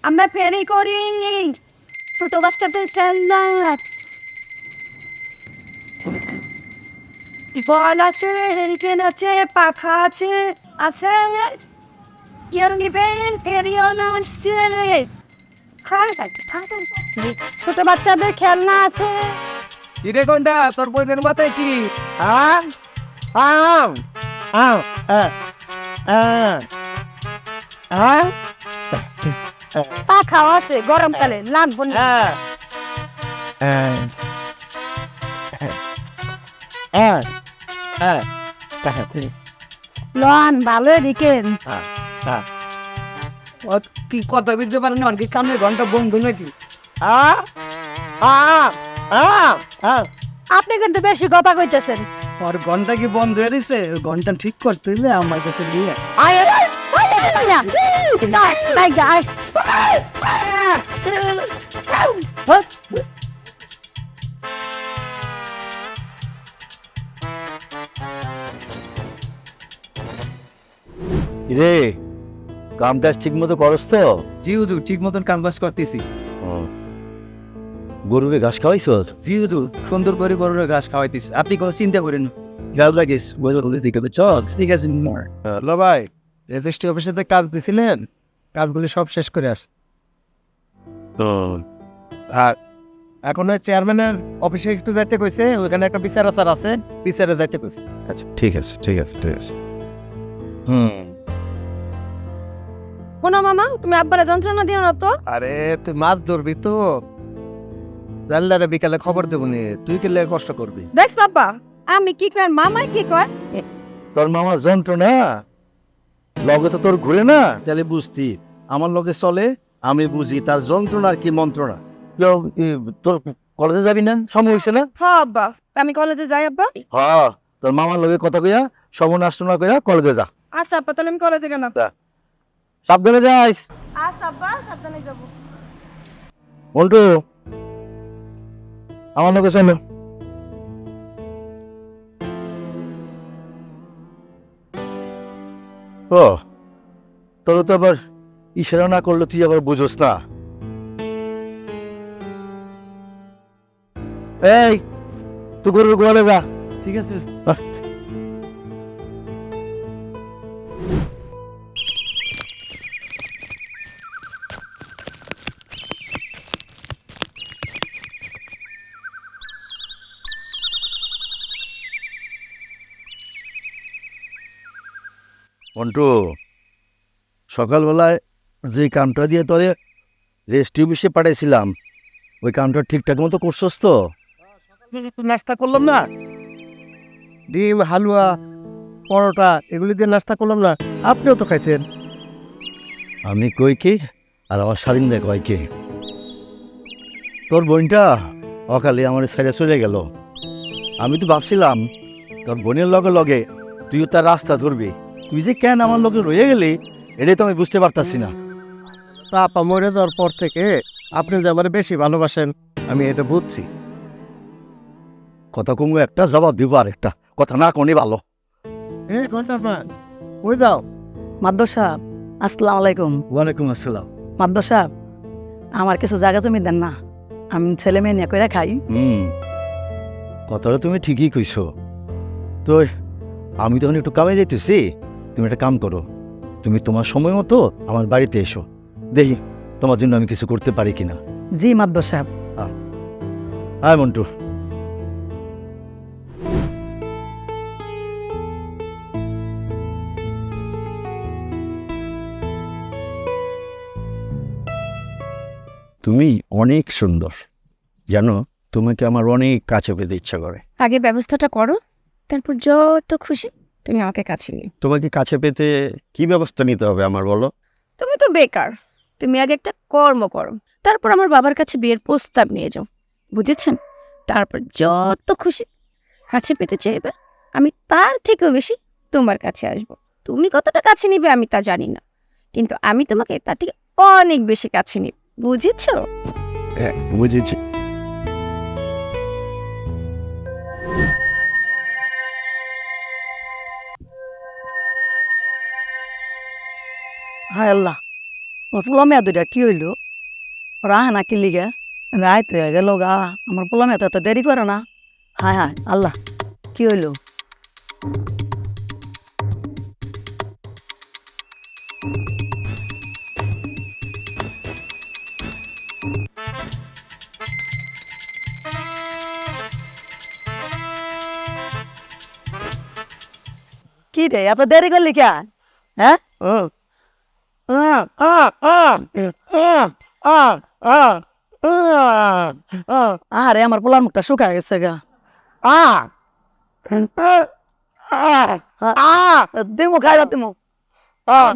আমরা ফেরি করি ছোট বাচ্চাদের খেলনা বল আছে হেরিকেন আছে পাখা আছে আছে কেউ নিবেন ফেরিও না আসছে ছোট বাচ্চাদের খেলনা আছে কিরে কোনটা তোর বোনের মাথায় কি আম আম আম আম পাখাও আছে গরমকালে লাগবো না লন ভালো হেরিকেন কি কথা বুঝতে পারেন না কি কানে ঘন্টা বন্ধ নাকি আপনি কিন্তু বেশি কথা কইতেছেন আর ঘন্টা কি বন্ধ হয়ে দিছে ঘন্টা ঠিক করতে হইলে আমার কাছে নিয়ে রে কামটা ঠিক মতো করস তো? জি হুজুর ঠিক মতন কাম কাজ করতেছি গরুরে ঘাস খাওয়াইছস? জি হুজুর সুন্দর করে গরুর ঘাস খাওয়াইতেছি আপনি কোনো চিন্তা করেন না। খেয়াল রাখিস গরুরে দিকে চল। ঠিক আছে লো ভাই রেজিস্ট্রি অফিসে কাজ দিছিলেন কাজগুলি সব শেষ করে আসছে আর এখন ওই চেয়ারম্যানের অফিসে একটু যাইতে কইছে ওইখানে একটা বিচার আচার আছে বিচারে যাইতে কইছে আচ্ছা ঠিক আছে ঠিক আছে ঠিক আছে। হুম শোনো মামা তুমি আব্বারে যন্ত্রণা দিও না তো আরে তুই মাছ ধরবি তো জানলারে বিকালে খবর দেবো নি তুই কেলে কষ্ট করবি দেখছ আব্বা আমি কি কয় মামাই কি কয় তোর মামা যন্ত্রণা লগে তো তোর ঘুরে না তাহলে বুঝতি আমার লগে চলে আমি বুঝি তার যন্ত্রণার কি মন্ত্রণা। তোর কলেজে যাবি না সময় হয়েছে না? হ্যাঁ আব্বা আমি কলেজে যাই আব্বা হ্যাঁ তোর মামার লগে কথা কইয়া সর্বনাশ না কইয়া কলেজে যা। আচ্ছা আব্বা তাহলে আমি কলেজে গেলাম সাবধানে যাইস। আচ্ছা আব্বা সাবধানে যাবো মন্টু আমার লগে চলো। ও তোর তো আবার ইশারা না করলে তুই আবার বুঝোস না। এই তুই গরুর গোয়ালে যা। ঠিক আছে মন্টু সকালবেলায় যে কামটা দিয়ে তোরে রেস্ট অফিসে পাঠাইছিলাম ওই কামটা ঠিকঠাক মতো করছস তো? নাস্তা করলাম না ডিম হালুয়া পরোটা এগুলি দিয়ে নাস্তা করলাম না আপনিও তো খাইছেন আমি কই কি আর আমার শারিন্দা কয় কি? তোর বোনটা অকালে আমার ছেড়ে চলে গেল। আমি তো ভাবছিলাম তোর বোনের লগে লগে তুইও তার রাস্তা ধরবি, তুই যে কেন আমার লগে রয়ে গেলি এটাই তো আমি বুঝতে পারতাছি না। তা আপা মরে যাওয়ার পর থেকে আপনি যে আমার বেশি ভালোবাসেন আমি এটা বুঝছি কথা কমু একটা জবাব দিব আর একটা কথা না কোনই ভালো। ওই দাও মাদ্দ সাহেব আসসালামু আলাইকুম। ওয়ালাইকুম আসসালাম। মাদ্দ সাহেব আমার কিছু জায়গা জমি দেন না, আমি ছেলে মেয়ে নিয়ে করে খাই। কথাটা তুমি ঠিকই কইছো। তো আমি তখন একটু কামে যাইতেছি, তুমি একটা কাম করো, তুমি তোমার সময় মতো আমার বাড়িতে এসো, দেখি তোমার জন্য আমি কিছু করতে পারি কিনা। জি মাদ্দ সাহেব। আয় মন্টু। তুমি অনেক সুন্দর, জানো তোমাকে আমার অনেক কাছে পেতে ইচ্ছা করে। আগে ব্যবস্থাটা করো তারপর যত খুশি তুমি আমাকে কাছে নিও তোমাকে কাছে পেতে কি ব্যবস্থা নিতে হবে আমার বলো? তুমি তো বেকার, তুমি আগে একটা কর্ম করো, তারপর আমার বাবার কাছে বিয়ের প্রস্তাব নিয়ে যাও, বুঝেছেন? তারপর যত খুশি কাছে পেতে চাইবে আমি তার থেকেও বেশি তোমার কাছে আসব। তুমি কতটা কাছে নিবে আমি তা জানি না, কিন্তু আমি তোমাকে তার থেকে অনেক বেশি কাছে নিব, বুঝেছো? হ্যাঁ বুঝেছি। হায় আল্লাহ, ওর পোলা মেয়া দুইটা কি হইলো রাহে না কি লিগে রায় তো হয়ে গেল গা আমার পোলা মেয়া তো এত দেরি করে না হায় হায় আল্লাহ কি হইলো কি রে এত দেরি করলি কে হ্যাঁ আরে আমার পোলার মুখটা শুকায় গেছে গা দিমু খাইবা দিমু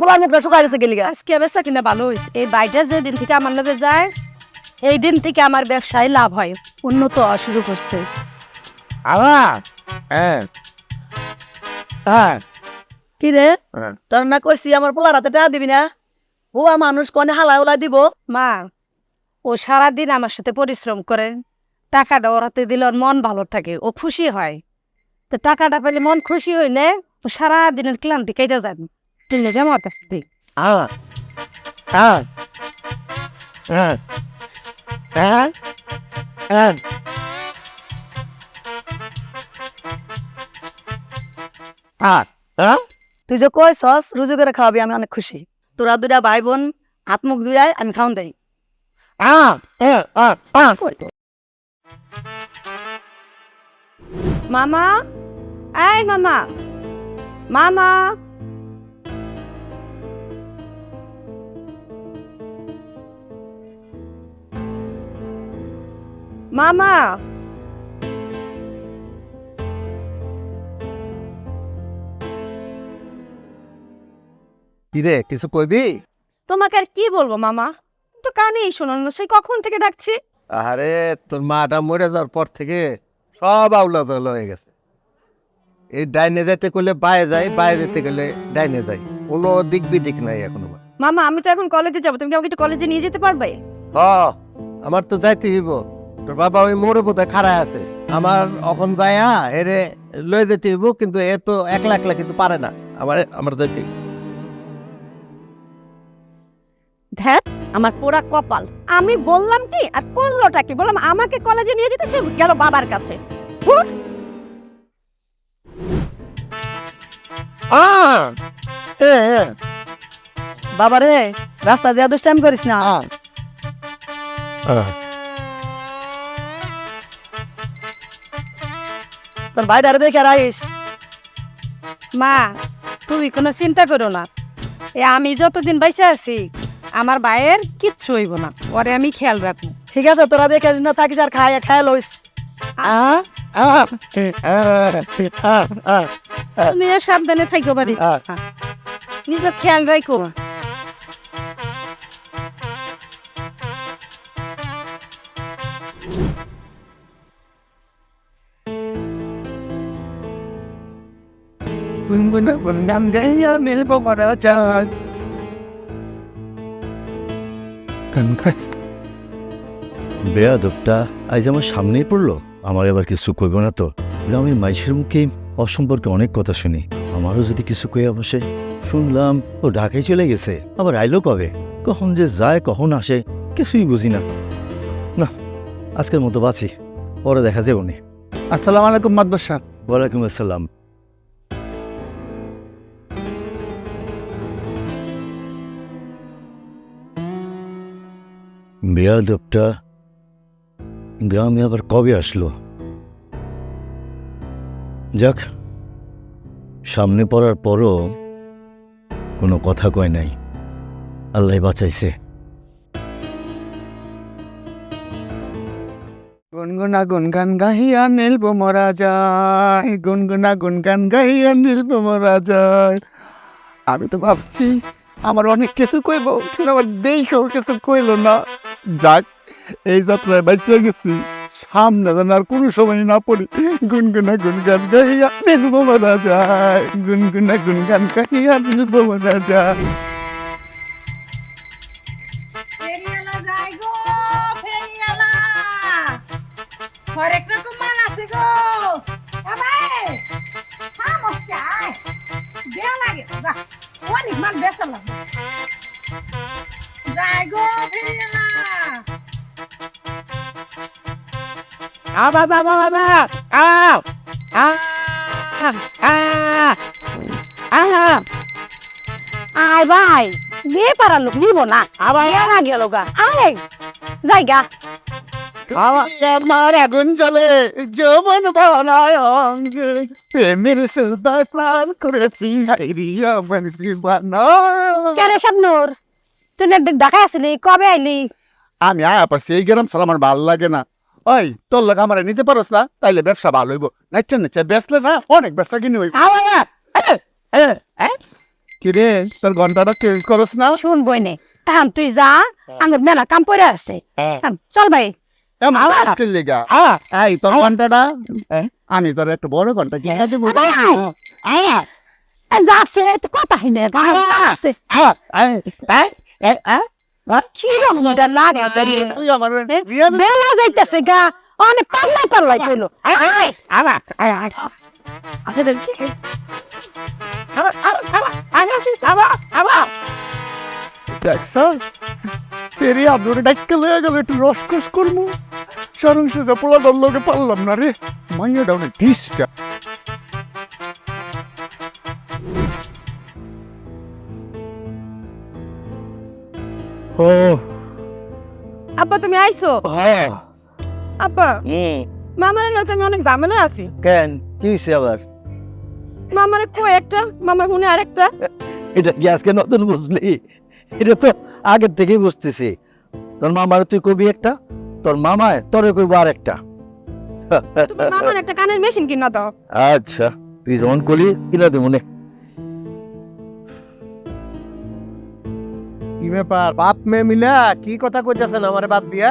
পোলার মুখটা শুকায় গেছে গেলি গা আজকে বেচা কিনা ভালো হয়েছে এই বাইটা যে দিন থেকে আমার লগে যায় এই দিন থেকে আমার ব্যবসায় লাভ হয় উন্নত হওয়া শুরু করছে কি রে তোর না কইছি আমার পোলার হাতে টাকা দিবি না হুয়া মানুষ কনে হালা উলা দিব মা ও সারাদিন আমার সাথে পরিশ্রম করে টাকাটা ওর হাতে দিলে ওর মন ভালো থাকে ও খুশি হয় তো টাকাটা পেলে মন খুশি হইলে ও সারাদিনের ক্লান্তি কেটে যাবে তুই যে আমার কাছে দিই তুই যে কইছস রুজু করে খাওয়াবি আমি অনেক খুশি তোরা দুইটা ভাই বোন হাত মুখ ধুয়াই আমি খাওন দেই মামা এই মামা মামা মামা কিরে কিছু কইবি? তোমাকে আর কি বলবো মামা তো কানেই শোনো না সেই কখন থেকে ডাকছি আরে তোর মাটা মরে যাওয়ার পর থেকে সব আউলা দল হয়ে গেছে। এই ডাইনে যেতে করলে বায়ে যায়, বায়ে যেতে গেলে ডাইনে যায়, কোনো দিক বিদিক নাই এখনো। মামা আমি তো এখন কলেজে যাবো তুমি কি আমাকে একটু কলেজে নিয়ে যেতে পারবে হ আমার তো যাইতে হইব, তোর বাবা ওই মোড়ে বোধহয় খাড়ায় আছে, আমার এখন যায়া এরে লয়ে যেতে হইব, কিন্তু এ তো একলা একলা কিছু পারে না, আমার যাইতে হইব। ধ্যাত আমার পোড়া কপাল আমি বললাম কি আর করলোটা কি বললাম আমাকে কলেজে নিয়ে যেতে সে গেল বাবার কাছে ধুর। বাবা রে রাস্তা যা দুষ্টাইম করিস না তোর ভাইটারে দেখে রাইস মা তুমি কোনো চিন্তা করো না আমি যতদিন বাইসে আছি আমার ভাইয়ের কিচ্ছু হইব না ওরে আমি খেয়াল রাখবো ঠিক আছে তোরা দেখে না থাকিস আর খায় খায় লইস তুমি সাবধানে থাকো বাড়ি নিজের খেয়াল রাখো বেয়াদবটা আজ আমার সামনেই পড়লো, আমার এবার কিছু কইব না তো? আমি মাইশের মুখে অসম্পর্কে অনেক কথা শুনি, আমারও যদি কিছু কইয়া বসে। শুনলাম ও ঢাকায় চলে গেছে, আবার আইলো কবে, কখন যে যায় কখন আসে কিছুই বুঝি না। না আজকের মতো বাঁচি, পরে দেখা যাবে নি। আসসালামু আলাইকুম মাদবর সাহেব। ওয়ালাইকুম আসসালাম। বেয়াদবটা গ্রামে আবার কবে আসলো? যাক, সামনে পড়ার পরও কোনো কথা কয় নাই, আল্লাহ বাঁচাইছে। গুনগুনা গুনগান গাহিয়া নীলব মরা যায়, গুনগুনা গুনগান গাহিয়া নীলব মরা যায়। আমি তো ভাবছি আমার অনেক কিছু কইব, কিন্তু আমার দেখেও কিছু কইল না। যাক, এই যাত্রায় বাচ্চা গেছি, সামনে যেন আর কোনো সময় না পড়ি। গুনগুনা গুনগান গাহিয়া নীলব মরা যায়, গুনগুনা গুনগান গাহিয়া নীলব মরা যায়। হরেক রকম মাল আছে গো অনেক মাল বেচা লাগবে যাই গো ফিরিয়ে না আবা বাবা বাবা আও আ আ আ আয় ভাই বিয়ে পারার লোক নিব না আবার না গেল গা আরে জায়গা আমার আগুন জ্বলে যৌবন ভরায় অঙ্গে প্রেমের সুতা প্রাণ করেছি হাইরিয়া আমার জীবনা কেরে শাবনুর তুই না ঢাকায় আসলি কবে আইলি আমি আয়া পারছি এই গ্রাম সালা আমার ভালো লাগে না ওই তোর লোক আমার নিতে পারোস না তাইলে ব্যবসা ভালো হইব নাচছে নাচছে বেচলে না অনেক ব্যবসা কিনে হইব কি রে তোর ঘন্টাটা চেঞ্জ করস না শুন বইনে এখন তুই যা আমার মেলা কাম পড়ে আছে চল ভাই এই তোর ঘন্টাটা আমি তোর একটু বড় ঘন্টা কিনে দেবো যাচ্ছে তো কথা হয় না কি রকম লাগে তুই আমার বেলা যাইতেছে গা অনেক পাল্লাই পাল্লাই কইলো দেখছ সেরি আদর ডাক্কে লয়ে গেল একটু রসকস করবো সরং সুজা পোলা ডর লোকে পারলাম না রে মাইয়া ডাউনে ডিসটা ও আব্বা তুমি আইছো হ্যাঁ আব্বা মামার লোক আমি অনেক ঝামেলা আছি কেন কি হয়েছে আবার মামারে কই একটা মামা শুনে আরেকটা এটা কি আজকে নতুন বুঝলি এটা তো আগের থেকেই বুঝতেছি তোর মামার তুই কবি একটা তোর মামায় তোরে কইব আর একটা তুমি মামার একটা কানের মেশিন কিনা দাও আচ্ছা তুই যখন কলি কিনা দেবো নে কি ব্যাপার বাপ মেয়ে মিলা কি কথা কইতাছেন আমারে বাদ দিয়া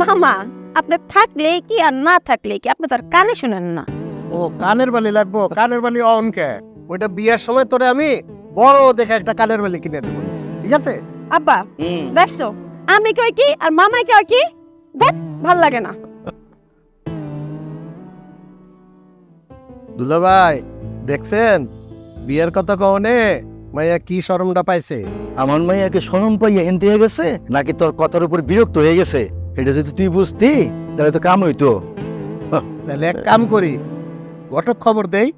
মামা আপনি থাকলে কি আর না থাকলে কি আপনি তার কানে শুনেন না ও কানের বালি লাগবো কানের বালি অনকে ওইটা বিয়ের সময় তোরে আমি বড় দেখে একটা কানের বালি কিনে দেবো ঠিক আছে আব্বা দেখছো আমি কই কি আর মামাই কই কি দেখ ভাল লাগে না দুলা ভাই দেখছেন বিয়ের কথা কওনে মাইয়া কি শরমটা পাইছে আমার মাইয়াকে সরম পাইয়া হেনতে হয়ে গেছে নাকি তোর কথার উপর বিরক্ত হয়ে গেছে এটা যদি তুই বুঝতি তাহলে তো কাম হইতো তাহলে এক কাম করি ঘটক খবর দেই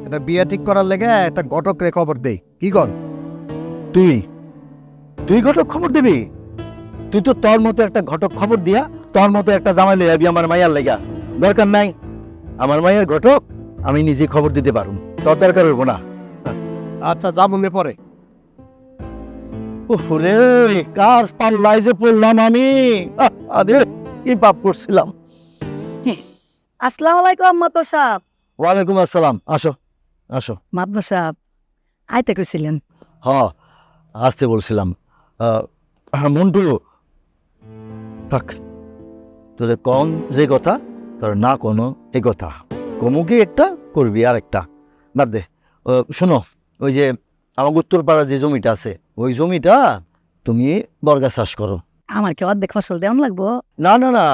এটা বিয়ে ঠিক করার লেগে একটা ঘটক রে খবর দেই কি কন তুই তুই ঘটক খবর দিবি তুই তো তোর মতো একটা ঘটক খবর দিয়া তোর মতো একটা জামাই লই আবি আমার মাইয়ার লেগা দরকার নাই আমার মাইয়ার ঘটক আমি নিজে খবর দিতে পারুম তোর দরকার হইব না আচ্ছা যাবনে পরে ওরে কার পাল্লায় যে পড়লাম আমি আরে কি পাপ করছিলাম আসসালামু আলাইকুম মাতো সাহেব ওয়ালাইকুম আসসালাম আসো আসো মাতবর সাহেব আইতে কইছিলেন হ আসতে বলছিলাম মন্টু থাক তোরে কম যে কথা তোর না কোনো এই কথা কমুকি একটা করবি আর একটা বাদ দে শোনো ওই যে আমার উত্তরপাড়া যে জমিটা আছে ওই জমিটা তুমি বর্গা চাষ করো আমার কি অর্ধেক ফসল দেওয়ান লাগবো না না না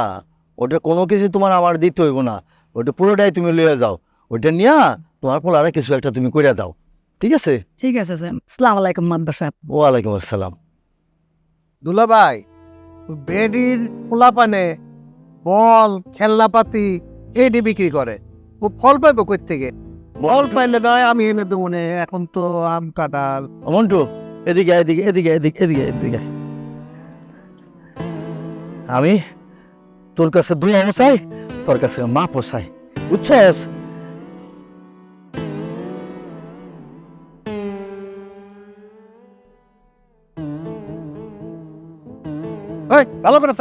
ওটা কোনো কিছু তোমার আমার দিতে হইব না ওটা পুরোটাই তুমি লইয়া যাও ওটা নিয়া তোমার পোলারে কিছু একটা তুমি কইরা দাও ঠিক আছে ঠিক আছে স্যার আসসালামু আলাইকুম মাতবর সাহেব ওয়ালাইকুম আসসালাম দুলা ভাই বেডির পোলাপানে বল খেলনাপাতি এডি বিক্রি করে ও ফল পাইবো কই থেকে ফল পাইলে নয় আমি এনে দেবো নে এখন তো আম কাঁঠাল মন্টু এদিকে এদিকে এদিকে এদিকে এদিকে এদিকে আমি তোর কাছে দোয়া চাই তোর কাছে মাপও চাই বুঝছিস ভালো করে